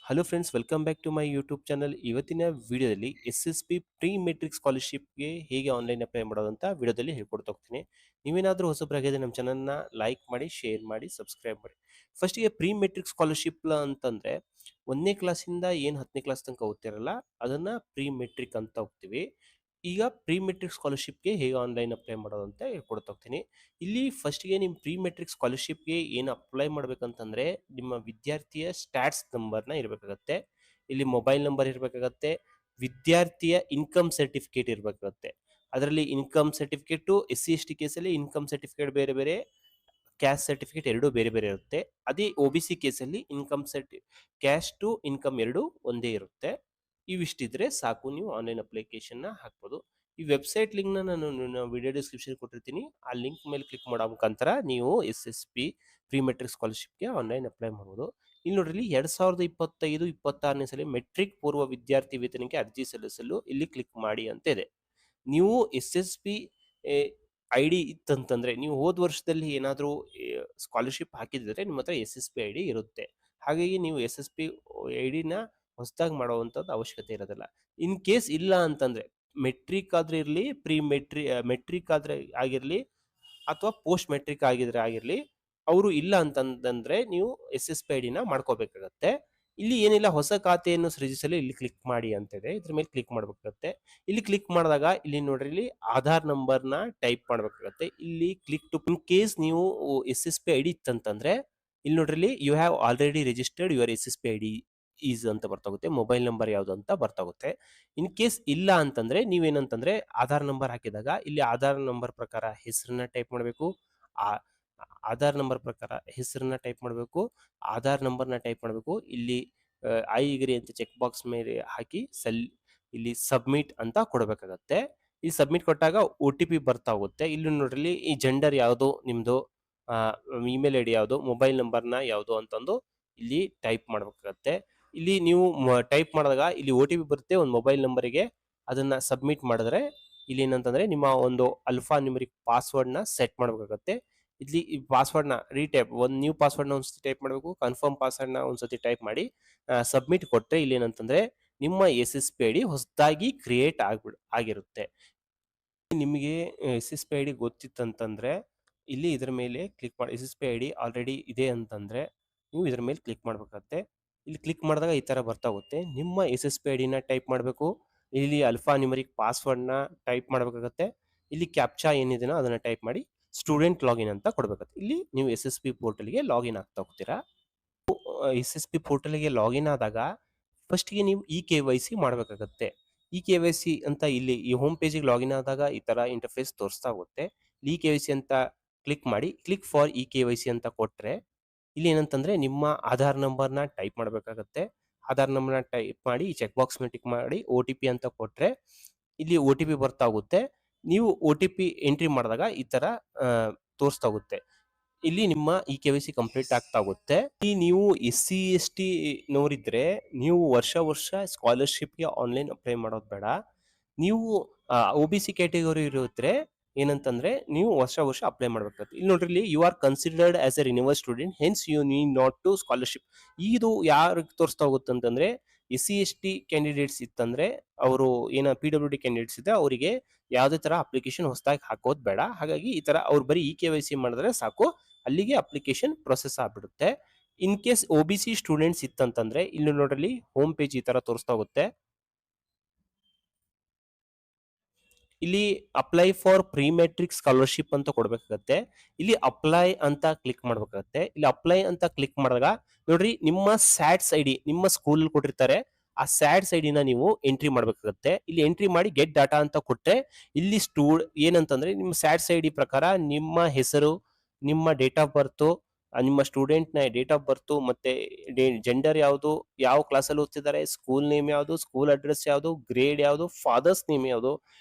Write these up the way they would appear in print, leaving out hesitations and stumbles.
Hello friends, welcome back to my YouTube channel. ಇವತ್ತಿನ ವಿಡಿಯೋದಲ್ಲಿ SSP pre matric ಸ್ಕಾಲರ್ಶಿಪ್ಗೆ ಹೇಗೆ online apply ಮಾಡೋದು ಅಂತ ವಿಡಿಯೋದಲ್ಲಿ ಹೇಳ್ಕೊಡ್ತಾ ಹೋಗ್ತೀನಿ. ನೀವೇನಾದರೂ ಹೊಸಬರಾಗಿದ್ದರೆ ನಮ್ಮ ಚಾನಲ್ನ ಲೈಕ್ ಮಾಡಿ, ಶೇರ್ ಮಾಡಿ, ಸಬ್ಸ್ಕ್ರೈಬ್ ಮಾಡಿ. ಫಸ್ಟಿಗೆ ಪ್ರೀ ಮೆಟ್ರಿಕ್ ಸ್ಕಾಲರ್ಶಿಪ್ ಅಂತಂದರೆ 1ನೇ ಕ್ಲಾಸಿಂದ ಏನು 10ನೇ ಕ್ಲಾಸ್ ತನಕ ಓದ್ತಿರಲ್ಲ ಅದನ್ನು ಪ್ರೀ ಮೆಟ್ರಿಕ್ ಅಂತ ಹೋಗ್ತೀವಿ. ಈಗ ಪ್ರೀ ಮೆಟ್ರಿಕ್ ಸ್ಕಾಲರ್ಶಿಪ್ಗೆ ಹೇಗೆ ಆನ್ಲೈನ್ ಅಪ್ಲೈ ಮಾಡೋದು ಅಂತ ಹೇಳ್ಕೊಡ್ತಾ ಹೋಗ್ತೀನಿ. ಇಲ್ಲಿ ಫಸ್ಟ್ಗೆ ನಿಮ್ಮ ಪ್ರೀ ಮೆಟ್ರಿಕ್ ಸ್ಕಾಲರ್ಶಿಪ್ಗೆ ಏನು ಅಪ್ಲೈ ಮಾಡ್ಬೇಕಂತಂದ್ರೆ ನಿಮ್ಮ ವಿದ್ಯಾರ್ಥಿಯ ಸ್ಟ್ಯಾಟ್ಸ್ ನಂಬರ್ನ ಇರಬೇಕಾಗತ್ತೆ. ಇಲ್ಲಿ ಮೊಬೈಲ್ ನಂಬರ್ ಇರಬೇಕಾಗತ್ತೆ. ವಿದ್ಯಾರ್ಥಿಯ ಇನ್ಕಮ್ ಸರ್ಟಿಫಿಕೇಟ್ ಇರಬೇಕಾಗತ್ತೆ. ಅದರಲ್ಲಿ ಇನ್ಕಮ್ ಸರ್ಟಿಫಿಕೇಟು SC ST ಕೇಸಲ್ಲಿ ಇನ್ಕಮ್ ಸರ್ಟಿಫಿಕೇಟ್ ಬೇರೆ ಬೇರೆ, ಕ್ಯಾಸ್ಟ್ ಸರ್ಟಿಫಿಕೇಟ್ ಎರಡು ಬೇರೆ ಬೇರೆ ಇರುತ್ತೆ. ಅದೇ OBC ಕೇಸಲ್ಲಿ ಕ್ಯಾಶ್ ಟು ಇನ್ಕಮ್ ಎರಡು ಒಂದೇ ಇರುತ್ತೆ. ಇವಿಷ್ಟಿದ್ರೆ ಸಾಕು, ನೀವು ಆನ್ಲೈನ್ ಅಪ್ಲಿಕೇಶನ್ನ ಹಾಕ್ಬೋದು. ಈ ವೆಬ್ಸೈಟ್ ಲಿಂಕ್ನ ನಾನು ವಿಡಿಯೋ ಡಿಸ್ಕ್ರಿಪ್ಷನ್ ಕೊಟ್ಟಿರ್ತೀನಿ. ಆ ಲಿಂಕ್ ಮೇಲೆ ಕ್ಲಿಕ್ ಮಾಡೋ ಮುಖಾಂತರ ನೀವು SSP ಪ್ರೀ ಮೆಟ್ರಿಕ್ ಸ್ಕಾಲರ್ಶಿಪ್ಗೆ ಆನ್ಲೈನ್ ಅಪ್ಲೈ ಮಾಡ್ಬೋದು. ಇಲ್ಲಿ ನೋಡ್ರಿ, 2025-26ನೇ ಸಾಲಿ ಮೆಟ್ರಿಕ್ ಪೂರ್ವ ವಿದ್ಯಾರ್ಥಿ ವೇತನಕ್ಕೆ ಅರ್ಜಿ ಸಲ್ಲಿಸಲು ಇಲ್ಲಿ ಕ್ಲಿಕ್ ಮಾಡಿ ಅಂತ ಇದೆ. ನೀವು SSP ID ಇತ್ತಂತಂದ್ರೆ, ನೀವು ಹೋದ ವರ್ಷದಲ್ಲಿ ಏನಾದರೂ ಸ್ಕಾಲರ್ಶಿಪ್ ಹಾಕಿದ್ರೆ ನಿಮ್ಮ ಹತ್ರ SSP ID ಇರುತ್ತೆ. ಹಾಗಾಗಿ ನೀವು SSP ID ನ ಹೊಸದಾಗಿ ಮಾಡುವಂಥದ್ದು ಅವಶ್ಯಕತೆ ಇರೋದಿಲ್ಲ. ಇನ್ ಕೇಸ್ ಇಲ್ಲ ಅಂತಂದ್ರೆ, ಮೆಟ್ರಿಕ್ ಆದ್ರೆ ಇರಲಿ, ಮೆಟ್ರಿಕ್ ಆದ್ರೆ ಆಗಿರಲಿ, ಅಥವಾ ಪೋಸ್ಟ್ ಮೆಟ್ರಿಕ್ ಆಗಿರಲಿ, ಅವರು ಇಲ್ಲ ಅಂತಂದ್ರೆ ನೀವು SSP ID ನ ಮಾಡ್ಕೋಬೇಕಾಗತ್ತೆ. ಇಲ್ಲಿ ಏನಿಲ್ಲ, ಹೊಸ ಖಾತೆಯನ್ನು ಸೃಜಿಸಲು ಇಲ್ಲಿ ಕ್ಲಿಕ್ ಮಾಡಿ ಅಂತಿದೆ. ಇದ್ರ ಮೇಲೆ ಕ್ಲಿಕ್ ಮಾಡ್ಬೇಕಾಗತ್ತೆ. ಇಲ್ಲಿ ಕ್ಲಿಕ್ ಮಾಡಿದಾಗ ಇಲ್ಲಿ ನೋಡ್ರಿ, ಇಲ್ಲಿ ಆಧಾರ್ ನಂಬರ್ನ ಟೈಪ್ ಮಾಡ್ಬೇಕಾಗತ್ತೆ. ಇಲ್ಲಿ ಕ್ಲಿಕ್ ಟು ಇನ್ ಕೇಸ್ ನೀವು SSP ID ಇತ್ತಂತಂದ್ರೆ ಇಲ್ಲಿ ನೋಡ್ರಿ, you have already registered your SSP ID is ಅಂತ ಬರ್ತಾಗುತ್ತೆ. ಮೊಬೈಲ್ ನಂಬರ್ ಯಾವುದು ಅಂತ ಬರ್ತಾಗುತ್ತೆ. ಇನ್ ಕೇಸ್ ಇಲ್ಲ ಅಂತಂದ್ರೆ ನೀವೇನಂತಂದ್ರೆ ಆಧಾರ್ ನಂಬರ್ ಹಾಕಿದಾಗ ಇಲ್ಲಿ ಆಧಾರ್ ನಂಬರ್ ಪ್ರಕಾರ ಹೆಸರನ್ನ ಟೈಪ್ ಮಾಡಬೇಕು. ಆಧಾರ್ ನಂಬರ್ ಪ್ರಕಾರ ಹೆಸರನ್ನ ಟೈಪ್ ಮಾಡಬೇಕು, ಆಧಾರ್ ನಂಬರ್ನ ಟೈಪ್ ಮಾಡಬೇಕು. ಇಲ್ಲಿ ಐ ಅಗ್ರಿ ಅಂತ ಚೆಕ್ ಬಾಕ್ಸ್ ಮೇಲೆ ಹಾಕಿ ಇಲ್ಲಿ ಸಬ್ಮಿಟ್ ಅಂತ ಕೊಡಬೇಕಾಗತ್ತೆ. ಈ ಸಬ್ಮಿಟ್ ಕೊಟ್ಟಾಗ OTP ಬರ್ತಾ ಹೋಗುತ್ತೆ. ಇಲ್ಲಿ ನೋಡ್ರಿ, ಈ ಜೆಂಡರ್ ಯಾವುದು ನಿಮ್ದು, ಇಮೇಲ್ ID ಯಾವುದು, ಮೊಬೈಲ್ ನಂಬರ್ನ ಯಾವುದು ಅಂತಂದು ಇಲ್ಲಿ ಟೈಪ್ ಮಾಡಬೇಕಾಗತ್ತೆ. ಇಲ್ಲಿ ನೀವು ಟೈಪ್ ಮಾಡಿದಾಗ ಇಲ್ಲಿ OTP ಬರುತ್ತೆ ಒಂದು ಮೊಬೈಲ್ ನಂಬರಿಗೆ. ಅದನ್ನ ಸಬ್ಮಿಟ್ ಮಾಡಿದ್ರೆ ಇಲ್ಲಿ ಏನಂತಂದ್ರೆ ನಿಮ್ಮ ಒಂದು ಅಲ್ಫಾ ನ್ಯೂಮರಿಕ್ ಪಾಸ್ವರ್ಡ್ನ ಸೆಟ್ ಮಾಡಬೇಕಾಗತ್ತೆ. ಇಲ್ಲಿ ಈ ಪಾಸ್ವರ್ಡ್ನ ಒಂದು ನ್ಯೂ ಪಾಸ್ವರ್ಡ್ನ ಒಂದ್ಸತಿ ಟೈಪ್ ಮಾಡಬೇಕು, ಕನ್ಫರ್ಮ್ ಪಾಸ್ವರ್ಡ್ನ ಒಂದ್ಸತಿ ಟೈಪ್ ಮಾಡಿ ಸಬ್ಮಿಟ್ ಕೊಟ್ಟರೆ ಇಲ್ಲಿ ಏನಂತಂದ್ರೆ ನಿಮ್ಮ SSP ID ಹೊಸದಾಗಿ ಕ್ರಿಯೇಟ್ ಆಗಿರುತ್ತೆ. ನಿಮಗೆ SSP ID ಗೊತ್ತಿತ್ತಂತಂದ್ರೆ ಇಲ್ಲಿ ಇದ್ರ ಮೇಲೆ ಕ್ಲಿಕ್ ಮಾಡಿ. SSP ID ಆಲ್ರೆಡಿ ಇದೆ ಅಂತಂದ್ರೆ ನೀವು ಇದ್ರ ಮೇಲೆ ಕ್ಲಿಕ್ ಮಾಡ್ಬೇಕಾಗತ್ತೆ. ಇಲ್ಲಿ ಕ್ಲಿಕ್ ಮಾಡಿದಾಗ ಈ ತರ ಬರ್ತಾ ಹೋಗುತ್ತೆ. ನಿಮ್ಮ SSP ID ನ ಟೈಪ್ ಮಾಡಬೇಕು. ಇಲ್ಲಿ ಅಲ್ಫಾ ನ್ಯೂಮರಿಕ್ ಪಾಸ್ವರ್ಡ್ನ ಟೈಪ್ ಮಾಡಬೇಕಾಗತ್ತೆ. ಇಲ್ಲಿ ಕ್ಯಾಪ್ಚಾ ಏನಿದೆನೋ ಅದನ್ನ ಟೈಪ್ ಮಾಡಿ ಸ್ಟೂಡೆಂಟ್ ಲಾಗಿನ್ ಅಂತ ಕೊಡಬೇಕಾಗುತ್ತೆ. ಇಲ್ಲಿ ನೀವು SSP ಪೋರ್ಟಲ್ಗೆ ಲಾಗಿನ್ ಆಗ್ತಾ ಹೋಗ್ತೀರಾ. SSP ಪೋರ್ಟಲ್ಗೆ ಲಾಗಿನ್ ಆದಾಗ ಫಸ್ಟ್ಗೆ ನೀವು KYC ಮಾಡಬೇಕಾಗತ್ತೆ. KYC ಅಂತ ಇಲ್ಲಿ ಈ ಹೋಮ್ ಪೇಜಿಗೆ ಲಾಗಿನ್ ಆದಾಗ ಈ ತರ ಇಂಟರ್ಫೇಸ್ ತೋರಿಸ್ತಾ ಹೋಗುತ್ತೆ. KYC ಅಂತ ಕ್ಲಿಕ್ ಮಾಡಿ, ಕ್ಲಿಕ್ ಫಾರ್ KYC ಅಂತ ಕೊಟ್ರೆ ಇಲ್ಲಿ ಏನಂತಂದ್ರೆ ನಿಮ್ಮ ಆಧಾರ್ ನಂಬರ್ನ ಟೈಪ್ ಮಾಡಬೇಕಾಗತ್ತೆ. ಆಧಾರ್ ನಂಬರ್ನ ಟೈಪ್ ಮಾಡಿ ಈ ಚೆಕ್ ಬಾಕ್ಸ್ ಮೇಲೆ ಟಿಕ್ ಮಾಡಿ OTP ಅಂತ ಕೊಟ್ರೆ ಇಲ್ಲಿ OTP ಬರ್ತಾ ಹೋಗುತ್ತೆ. ನೀವು OTP ಎಂಟ್ರಿ ಮಾಡಿದಾಗ ಈ ತರ ತೋರಿಸ್ತಾ ಹೋಗುತ್ತೆ. ಇಲ್ಲಿ ನಿಮ್ಮ KYC ಕಂಪ್ಲೀಟ್ ಆಗ್ತಾ ಹೋಗುತ್ತೆ. ಈ ನೀವು SC ST ನೋರಿದ್ರೆ ನೀವು ವರ್ಷ ಸ್ಕಾಲರ್ಶಿಪ್ಗೆ ಆನ್ಲೈನ್ ಅಪ್ಲೈ ಮಾಡೋದು ಬೇಡ. ನೀವು OBC ಕ್ಯಾಟಗರಿ ಇರುತ್ತೆ ಏನಂತಂದ್ರೆ ನೀವು ವರ್ಷ ಅಪ್ಲೈ ಮಾಡ್ಬೇಕಾಗುತ್ತೆ. ಇಲ್ಲಿ ನೋಡ್ರಿ, you are considered as a renewal student, hence you need not to scholarship. ಇದು ಯಾರಿಗೆ ತೋರಿಸ್ತಾ ಹೋಗುತ್ತೆ ಅಂತಂದ್ರೆ SC ST ಕ್ಯಾಂಡಿಡೇಟ್ಸ್ ಇತ್ತಂದ್ರೆ ಅವರು PWD ಕ್ಯಾಂಡಿಡೇಟ್ಸ್ ಇದ್ರೆ ಅವರಿಗೆ ಯಾವುದೇ ತರ ಅಪ್ಲಿಕೇಶನ್ ಹೊಸದಾಗಿ ಹಾಕೋದು ಬೇಡ. ಹಾಗಾಗಿ ಈ ತರ ಅವ್ರು ಬರೀ KYC ಮಾಡಿದ್ರೆ ಸಾಕು, ಅಲ್ಲಿಗೆ ಅಪ್ಲಿಕೇಶನ್ ಪ್ರೊಸೆಸ್ ಆಗ್ಬಿಡುತ್ತೆ. ಇನ್ ಕೇಸ್ OBC ಸ್ಟೂಡೆಂಟ್ಸ್ ಇತ್ತಂತಂದ್ರೆ ಇಲ್ಲಿ ನೋಡ್ರಿ, ಹೋಮ್ ಪೇಜ್ ಈ ತರ ತೋರಿಸ್ತಾ ಹೋಗುತ್ತೆ. ಇಲ್ಲಿ apply for pre matric scholarship ಅಂತ ಕೊಡ್ಬೇಕಾಗತ್ತೆ. ಇಲ್ಲಿ ಅಪ್ಲೈ ಅಂತ ಕ್ಲಿಕ್ ಮಾಡ್ಬೇಕಾಗತ್ತೆ. ಇಲ್ಲಿ ಅಪ್ಲೈ ಅಂತ ಕ್ಲಿಕ್ ಮಾಡಿದಾಗ ನೋಡ್ರಿ, ನಿಮ್ಮ ಸ್ಯಾಟ್ಸ್ ID ನಿಮ್ಮ ಸ್ಕೂಲ್ ಕೊಟ್ಟಿರ್ತಾರೆ, ಆ ಸ್ಯಾಟ್ಸ್ ID ನ ನೀವು ಎಂಟ್ರಿ ಮಾಡ್ಬೇಕಾಗತ್ತೆ. ಇಲ್ಲಿ ಎಂಟ್ರಿ ಮಾಡಿ ಗೆಟ್ ಡಾಟಾ ಅಂತ ಕೊಟ್ರೆ ಇಲ್ಲಿ ಏನಂತಂದ್ರೆ ನಿಮ್ಮ ಸ್ಯಾಟ್ಸ್ ID ಪ್ರಕಾರ ನಿಮ್ಮ ಹೆಸರು, ನಿಮ್ಮ ಡೇಟ್ ಆಫ್ ಬರ್ತ್, ನಿಮ್ಮ ಸ್ಟೂಡೆಂಟ್ ನ ಡೇಟ್ ಆಫ್ ಬರ್ತ್, ಮತ್ತೆ ಜೆಂಡರ್ ಯಾವುದು, ಯಾವ ಕ್ಲಾಸಲ್ಲಿ ಓದ್ತಿದ್ದಾರೆ, ಸ್ಕೂಲ್ ನೇಮ್ ಯಾವುದು, ಸ್ಕೂಲ್ ಅಡ್ರೆಸ್ ಯಾವುದು, ಗ್ರೇಡ್ ಯಾವುದು, ಫಾದರ್ಸ್ ನೇಮ್ ಯಾವುದು,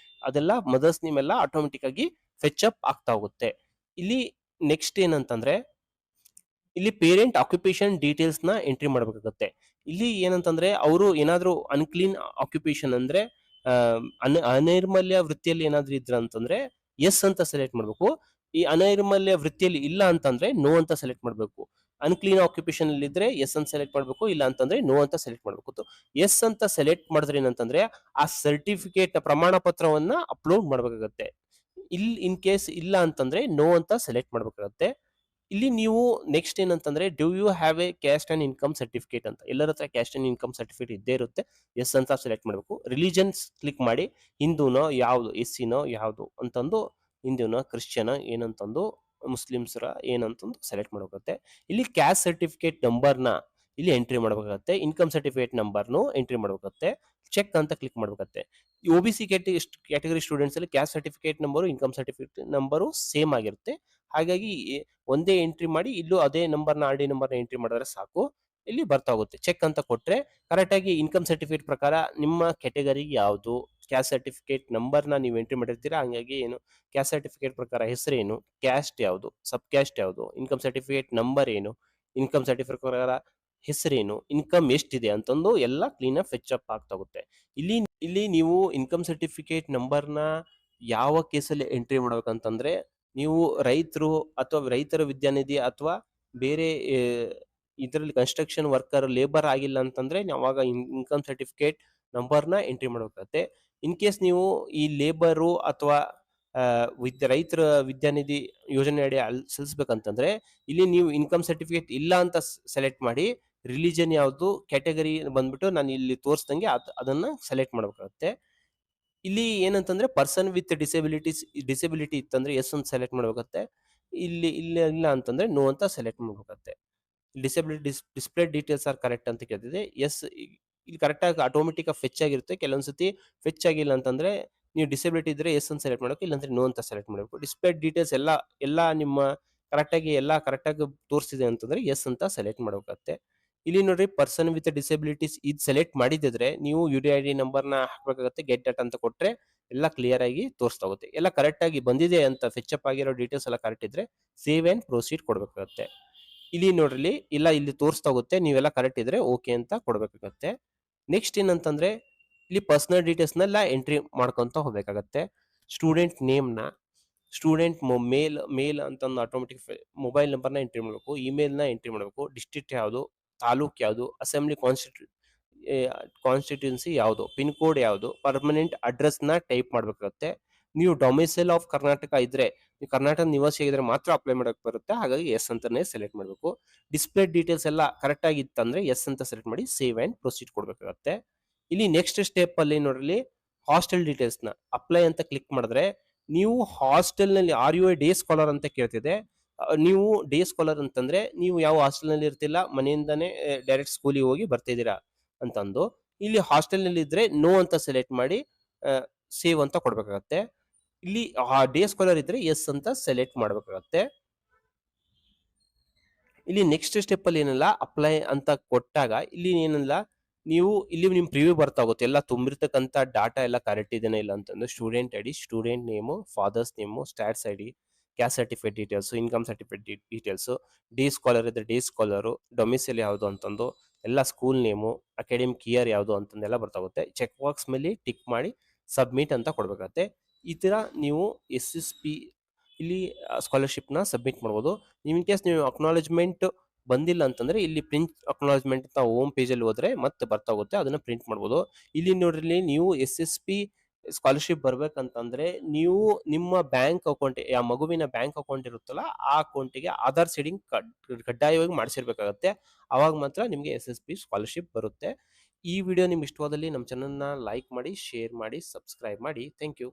ಅದೆಲ್ಲ ಮದರ್ಸ್ ನೇಮ್ ಎಲ್ಲ ಆಟೋಮೆಟಿಕ್ ಆಗಿ ಫೆಚ್ ಅಪ್ ಆಗ್ತಾ ಹೋಗುತ್ತೆ. ಇಲ್ಲಿ ನೆಕ್ಸ್ಟ್ ಏನಂತಂದ್ರೆ ಇಲ್ಲಿ ಪೇರೆಂಟ್ ಆಕ್ಯುಪೇಷನ್ ಡೀಟೇಲ್ಸ್ ನ ಎಂಟ್ರಿ ಮಾಡಬೇಕಾಗುತ್ತೆ. ಇಲ್ಲಿ ಏನಂತಂದ್ರೆ ಅವರು ಏನಾದ್ರು ಅನ್ಕ್ಲೀನ್ ಆಕ್ಯುಪೇಷನ್ ಅಂದ್ರೆ ಅನೈರ್ಮಲ್ಯ ವೃತ್ತಿಯಲ್ಲಿ ಏನಾದ್ರು ಇದ್ರ ಅಂತಂದ್ರೆ ಎಸ್ ಅಂತ ಸೆಲೆಕ್ಟ್ ಮಾಡಬೇಕು. ಈ ಅನೈರ್ಮಲ್ಯ ವೃತ್ತಿಯಲ್ಲಿ ಇಲ್ಲ ಅಂತಂದ್ರೆ ನೋ ಅಂತ ಸೆಲೆಕ್ಟ್ ಮಾಡಬೇಕು. ಅನ್‌ಕ್ಲೀನ್ ಆಕ್ಯುಪೇಷನ್ ಇದ್ರೆ ಎಸ್ ಅಂತ ಸೆಲೆಕ್ಟ್ ಮಾಡಬೇಕು, ಇಲ್ಲ ಅಂತಂದ್ರೆ ನೋ ಅಂತ ಸೆಲೆಕ್ಟ್ ಮಾಡಬೇಕು. ಎಸ್ ಅಂತ ಸೆಲೆಕ್ಟ್ ಮಾಡಿದ್ರೆ ಏನಂತಂದ್ರೆ ಆ ಸರ್ಟಿಫಿಕೇಟ್ ಪ್ರಮಾಣ ಪತ್ರವನ್ನ ಅಪ್ಲೋಡ್ ಮಾಡಬೇಕಾಗುತ್ತೆ. ಇನ್ ಕೇಸ್ ಇಲ್ಲ ಅಂತಂದ್ರೆ ನೋ ಅಂತ ಸೆಲೆಕ್ಟ್ ಮಾಡಬೇಕಾಗುತ್ತೆ. ಇಲ್ಲಿ ನೀವು ನೆಕ್ಸ್ಟ್ ಏನಂತಂದ್ರೆ do you have a caste and income certificate ಅಂತ, ಎಲ್ಲರ ಹತ್ರ ಕ್ಯಾಸ್ಟ್ ಅಂಡ್ ಇನ್ಕಮ್ ಸರ್ಟಿಫಿಕೇಟ್ ಇದ್ದೇ ಇರುತ್ತೆ. ಎಸ್ ಅಂತ ಸೆಲೆಕ್ಟ್ ಮಾಡಬೇಕು. ರಿಲಿಜನ್ಸ್ ಕ್ಲಿಕ್ ಮಾಡಿ, ಹಿಂದೂನೋ ಯಾವುದು, ಎಸ್ಸಿನೋ ಯಾವುದು ಅಂತಂದು, ಹಿಂದೂನೋ ಕ್ರಿಶ್ಚಿಯನ್ ಏನಂತಂದು, ಮುಸ್ಲಿಮ್ಸ್ರ ಏನಂತಂದು ಸೆಲೆಕ್ಟ್ ಮಾಡಬೇಕಾಗುತ್ತೆ. ಇಲ್ಲಿ ಕ್ಯಾಸ್ಟ್ ಸರ್ಟಿಫಿಕೇಟ್ ನಂಬರ್ನ ಇಲ್ಲಿ ಎಂಟ್ರಿ ಮಾಡಬೇಕಾಗುತ್ತೆ. ಇನ್ಕಮ್ ಸರ್ಟಿಫಿಕೇಟ್ ನಂಬರ್ನು ಎಂಟ್ರಿ ಮಾಡಬೇಕಾಗುತ್ತೆ. ಚೆಕ್ ಅಂತ ಕ್ಲಿಕ್ ಮಾಡಬೇಕಾಗುತ್ತೆ. O B C category students ಅಲ್ಲಿ caste certificate number income certificate number same ಆಗಿರುತ್ತೆ. ಹಾಗಾಗಿ ಒಂದೇ ಎಂಟ್ರಿ ಮಾಡಿ, ಇಲ್ಲೂ ಅದೇ ನಂಬರ್ನ ಆರ್ ಡಿ ನಂಬರ್ನ ಎಂಟ್ರಿ ಮಾಡಿದ್ರೆ ಸಾಕು, ಇಲ್ಲಿ ಬರ್ತಾ ಹೋಗುತ್ತೆ. ಚೆಕ್ ಅಂತ ಕೊಟ್ರೆ ಕರೆಕ್ಟಾಗಿ ಇನ್ಕಮ್ ಸರ್ಟಿಫಿಕೇಟ್ ಪ್ರಕಾರ ನಿಮ್ಮ ಕ್ಯಾಟಗರಿ ಯಾವುದು, ಕ್ಯಾಸ್ಟ್ ಸರ್ಟಿಫಿಕೇಟ್ ನಂಬರ್ನ ನೀವು ಎಂಟ್ರಿ ಮಾಡಿರ್ತೀರಾ, ಹಂಗಾಗಿ ಏನು ಕ್ಯಾಸ್ಟ್ ಸರ್ಟಿಫಿಕೇಟ್ ಪ್ರಕಾರ ಹೆಸರೇನು, ಕ್ಯಾಸ್ಟ್ ಯಾವುದು, ಸಬ್ ಕ್ಯಾಸ್ಟ್ ಯಾವುದು, ಇನ್ಕಮ್ ಸರ್ಟಿಫಿಕೇಟ್ ನಂಬರ್ ಏನು, ಇನ್ಕಮ್ ಸರ್ಟಿಫಿಕೇಟ್ ಪ್ರಕಾರ ಹೆಸರೇನು, ಇನ್ಕಮ್ ಎಷ್ಟಿದೆ ಅಂತಂದು ಎಲ್ಲ ಕ್ಲೀನ್ ಆಗಿ ಫೆಚ್ ಅಪ್ ಆಗ್ತಾ ಹೋಗುತ್ತೆ. ಇಲ್ಲಿ ಇಲ್ಲಿ ನೀವು ಇನ್ಕಮ್ ಸರ್ಟಿಫಿಕೇಟ್ ನಂಬರ್ನ ಯಾವ ಕೇಸಲ್ಲಿ ಎಂಟ್ರಿ ಮಾಡ್ಬೇಕಂತಂದ್ರೆ, ನೀವು ರೈತರು ಅಥವಾ ರೈತರ ವಿದ್ಯಾನಿಧಿ ಅಥವಾ ಬೇರೆ ಇದರಲ್ಲಿ ಕನ್ಸ್ಟ್ರಕ್ಷನ್ ವರ್ಕರ್ ಲೇಬರ್ ಆಗಿಲ್ಲ ಅಂತಂದ್ರೆ ಅವಾಗ ಇನ್ಕಮ್ ಸರ್ಟಿಫಿಕೇಟ್ ನಂಬರ್ನ ಎಂಟ್ರಿ ಮಾಡಬೇಕಾಗುತ್ತೆ. ಇನ್ ಕೇಸ್ ನೀವು ಈ ಲೇಬರು ಅಥವಾ ರೈತರ ವಿದ್ಯಾನಿಧಿ ಯೋಜನೆ ಅಡಿ ಸಲ್ಲಿಸ್ಬೇಕಂತಂದ್ರೆ ಇಲ್ಲಿ ನೀವು ಇನ್ಕಮ್ ಸರ್ಟಿಫಿಕೇಟ್ ಇಲ್ಲ ಅಂತ ಸೆಲೆಕ್ಟ್ ಮಾಡಿ, ರಿಲಿಜನ್ ಯಾವುದು, ಕ್ಯಾಟಗರಿ ಬಂದ್ಬಿಟ್ಟು ನಾನು ಇಲ್ಲಿ ತೋರಿಸ್ದಂಗೆ ಅದನ್ನ ಸೆಲೆಕ್ಟ್ ಮಾಡಬೇಕಾಗುತ್ತೆ. ಇಲ್ಲಿ ಏನಂತಂದ್ರೆ ಪರ್ಸನ್ ವಿತ್ ಡಿಸೆಬಿಲಿಟಿ ಇತ್ತಂದ್ರೆ ಎಸ್ ಅಂತ ಸೆಲೆಕ್ಟ್ ಮಾಡಬೇಕಾಗುತ್ತೆ. ಇಲ್ಲಿ ಇಲ್ಲ ಅಂತಂದ್ರೆ ನೋ ಅಂತ ಸೆಲೆಕ್ಟ್ ಮಾಡಬೇಕಾಗುತ್ತೆ. Disability display details are correct ಅಂತ ಕೇಳ್ತಿದೆ. ಎಸ್, ಇಲ್ಲಿ ಕರೆಕ್ಟ್ ಆಗಿ ಆಟೋಮೆಟಿಕ್ ಫೆಚ್ ಆಗಿರುತ್ತೆ. ಕೆಲವೊಂದ್ಸತಿ ಫೆಚ್ ಆಗಿಲ್ಲ ಅಂತಂದ್ರೆ ನೀವು ಡಿಸೆಬಿಲಿಟಿ ಇದ್ರೆ ಎಸ್ ಅಂತ ಸೆಲೆಕ್ಟ್ ಮಾಡಬೇಕು, ಇಲ್ಲಾಂದ್ರೆ ನೋ ಅಂತ ಸೆಲೆಕ್ಟ್ ಮಾಡಬೇಕು. ಡಿಸ್ಪ್ಲೇ ಡೀಟೇಲ್ಸ್ ಎಲ್ಲ ನಿಮ್ಮ ಕರೆಕ್ಟಾಗಿ ತೋರಿಸ್ತಿದೆ ಅಂತಂದ್ರೆ ಎಸ್ ಅಂತ ಸೆಲೆಕ್ಟ್ ಮಾಡಬೇಕಾಗುತ್ತೆ. ಇಲ್ಲಿ ನೋಡ್ರಿ, ಪರ್ಸನ್ ವಿತ್ ಡಿಸೆಬಿಲಿಟೀಸ್ ಇದು ಸೆಲೆಕ್ಟ್ ಮಾಡಿದ್ರೆ ನೀವು ಯು ಡಿ ಐ ಡಿ ನಂಬರ್ನ ಹಾಕಬೇಕಾಗುತ್ತೆ. ಗೆಟ್ ಡಾಟ್ ಅಂತ ಕೊಟ್ರೆ ಎಲ್ಲ ಕ್ಲಿಯರ್ ಆಗಿ ತೋರಿಸ್ತಾ ಹೋಗುತ್ತೆ. ಎಲ್ಲ ಕರೆಕ್ಟ್ ಆಗಿ ಬಂದಿದೆ ಅಂತ ಫೆಚ್ ಅಪ್ ಆಗಿರೋ ಡೀಟೇಲ್ಸ್ ಎಲ್ಲ ಕರೆಕ್ಟ್ ಇದ್ರೆ ಸೇವ್ ಅಂಡ್ ಪ್ರೊಸೀಡ್ ಕೊಡಬೇಕಾಗುತ್ತೆ. ಇಲ್ಲಿ ನೋಡ್ರಿ, ಇಲ್ಲ ಇಲ್ಲಿ ತೋರಿಸ್ತಾ ಹೋಗುತ್ತೆ, ನೀವೆಲ್ಲ ಕರೆಕ್ಟ್ ಇದ್ರೆ ಓಕೆ ಅಂತ ಕೊಡಬೇಕಾಗುತ್ತೆ. ನೆಕ್ಸ್ಟ್ ಏನಂತಂದ್ರೆ ಇಲ್ಲಿ ಪರ್ಸನಲ್ ಡೀಟೇಲ್ಸ್ನೆಲ್ಲ ಎಂಟ್ರಿ ಮಾಡ್ಕೊಂತ ಹೋಗ್ಬೇಕಾಗತ್ತೆ. ಸ್ಟೂಡೆಂಟ್ ನೇಮ್ನ, ಸ್ಟೂಡೆಂಟ್ ಮೇಲ್ ಅಂತಂದು ಆಟೋಮೆಟಿಕ್ ಮೊಬೈಲ್ ನಂಬರ್ನ ಎಂಟ್ರಿ ಮಾಡಬೇಕು, ಇಮೇಲ್ನ ಎಂಟ್ರಿ ಮಾಡಬೇಕು, ಡಿಸ್ಟ್ರಿಕ್ಟ್ ಯಾವುದು, ತಾಲೂಕ್ ಯಾವುದು, ಅಸೆಂಬ್ಲಿ ಕಾನ್ಸ್ಟಿಟ್ಯೂನ್ಸಿ ಯಾವುದು, ಪಿನ್ ಕೋಡ್ ಯಾವುದು, ಪರ್ಮನೆಂಟ್ ಅಡ್ರೆಸ್ನ ಟೈಪ್ ಮಾಡಬೇಕಾಗುತ್ತೆ. ನೀವು ಡೊಮಿಸೈಲ್ ಆಫ್ ಕರ್ನಾಟಕ ಇದ್ರೆ, ನೀವು ಕರ್ನಾಟಕ ನಿವಾಸಿ ಆಗಿದ್ರೆ ಮಾತ್ರ ಅಪ್ಲೈ ಮಾಡಕ್ ಬರುತ್ತೆ. ಹಾಗಾಗಿ ಎಸ್ ಅಂತಾನೆ ಸೆಲೆಕ್ಟ್ ಮಾಡಬೇಕು. ಡಿಸ್ಪ್ಲೇ ಡೀಟೇಲ್ಸ್ ಎಲ್ಲ ಕರೆಕ್ಟ್ ಆಗಿತ್ತಂದ್ರೆ ಎಸ್ ಅಂತ ಸೆಲೆಕ್ಟ್ ಮಾಡಿ ಸೇವ್ ಅಂಡ್ ಪ್ರೊಸೀಡ್ ಕೊಡಬೇಕಾಗುತ್ತೆ. ಇಲ್ಲಿ ನೆಕ್ಸ್ಟ್ ಸ್ಟೆಪ್ ಅಲ್ಲಿ ನೋಡ್ರಿ, ಹಾಸ್ಟೆಲ್ ಡೀಟೇಲ್ಸ್ ನ ಅಪ್ಲೈ ಅಂತ ಕ್ಲಿಕ್ ಮಾಡಿದ್ರೆ ನೀವು ಹಾಸ್ಟೆಲ್ ನಲ್ಲಿ are you a day scholar ಅಂತ ಕೇಳ್ತಿದೆ. ನೀವು ಡೇ ಸ್ಕಾಲರ್ ಅಂತಂದ್ರೆ ನೀವು ಯಾವ ಹಾಸ್ಟೆಲ್ ನಲ್ಲಿ ಇರ್ತಿಲ್ಲ, ಮನೆಯಿಂದಾನೇ ಡೈರೆಕ್ಟ್ ಸ್ಕೂಲಿಗೆ ಹೋಗಿ ಬರ್ತಿದ್ದೀರಾ ಅಂತಂದು. ಇಲ್ಲಿ ಹಾಸ್ಟೆಲ್ ನಲ್ಲಿ ಇದ್ರೆ ನೋ ಅಂತ ಸೆಲೆಕ್ಟ್ ಮಾಡಿ ಸೇವ್ ಅಂತ ಕೊಡ್ಬೇಕಾಗತ್ತೆ. ಇಲ್ಲಿ ಡೇ ಸ್ಕಾಲರ್ ಇದ್ರೆ ಎಸ್ ಅಂತ ಸೆಲೆಕ್ಟ್ ಮಾಡ್ಬೇಕಾಗತ್ತೆ. ಇಲ್ಲಿ ನೆಕ್ಸ್ಟ್ ಸ್ಟೆಪ್ ಅಲ್ಲಿ ಏನಲ್ಲ, ಅಪ್ಲೈ ಅಂತ ಕೊಟ್ಟಾಗ ಇಲ್ಲಿ ಏನಲ್ಲ, ನೀವು ಇಲ್ಲಿ ನಿಮ್ ಪ್ರಿವ್ಯೂ ಬರ್ತಾ ಹೋಗುತ್ತೆ, ಎಲ್ಲ ತುಂಬಿರ್ತಕ್ಕಂಥ ಡಾಟಾ ಎಲ್ಲ ಕರೆಕ್ಟ್ ಇದೆನಾ ಇಲ್ಲ ಅಂತಂದ್ರೆ student ID, student name, father's name, SATS ID, caste certificate details, income certificate details, day scholar ಇದ್ರೆ ಡೇ ಸ್ಕಾಲರು, ಡೊಮಿಸೈಲ್ ಯಾವುದು ಅಂತಂದು ಎಲ್ಲ, ಸ್ಕೂಲ್ ನೇಮು, ಅಕಾಡೆಮಿಕ್ ಇಯರ್ ಯಾವುದು ಅಂತಂದೆಲ್ಲ ಬರ್ತಾ ಹೋಗುತ್ತೆ. ಚೆಕ್ ಬಾಕ್ಸ್ ಮೇಲೆ ಟಿಕ್ ಮಾಡಿ ಸಬ್ಮಿಟ್ ಅಂತ ಕೊಡ್ಬೇಕಾಗತ್ತೆ. ಈ ತರ ನೀವು SSP ಇಲ್ಲಿ ಸ್ಕಾಲರ್ಶಿಪ್ನ ಸಬ್ಮಿಟ್ ಮಾಡ್ಬೋದು. ಇನ್ ಕೇಸ್ ನೀವು ಅಕ್ನಾಲೇಜ್ಮೆಂಟ್ ಬಂದಿಲ್ಲ ಅಂತಂದ್ರೆ ಇಲ್ಲಿ ಪ್ರಿಂಟ್ ಅಕ್ನಾಲೇಜ್ಮೆಂಟ್ ಅಂತ ಹೋಮ್ ಪೇಜಲ್ಲಿ ಹೋದ್ರೆ ಮತ್ತೆ ಬರ್ತಾ ಹೋಗುತ್ತೆ, ಅದನ್ನ ಪ್ರಿಂಟ್ ಮಾಡ್ಬೋದು. ಇಲ್ಲಿ ನೋಡ್ರಿ, ನೀವು SSP ಸ್ಕಾಲರ್ಶಿಪ್ ಬರ್ಬೇಕಂತಂದ್ರೆ ನೀವು ನಿಮ್ಮ ಬ್ಯಾಂಕ್ ಅಕೌಂಟ್, ಆ ಮಗುವಿನ ಬ್ಯಾಂಕ್ ಅಕೌಂಟ್ ಇರುತ್ತಲ್ಲ ಆ ಅಕೌಂಟಿಗೆ ಆಧಾರ್ ಸೀಡಿಂಗ್ ಕಡ್ಡಾಯವಾಗಿ ಮಾಡಿಸಿರ್ಬೇಕಾಗತ್ತೆ. ಅವಾಗ ಮಾತ್ರ ನಿಮಗೆ SSP ಸ್ಕಾಲರ್ಶಿಪ್ ಬರುತ್ತೆ. ಈ ವಿಡಿಯೋ ನಿಮ್ಗೆ ಇಷ್ಟವಾದಲ್ಲಿ ನಮ್ಮ ಚಾನಲ್ನ ಲೈಕ್ ಮಾಡಿ, ಶೇರ್ ಮಾಡಿ, ಸಬ್ಸ್ಕ್ರೈಬ್ ಮಾಡಿ. Thank you.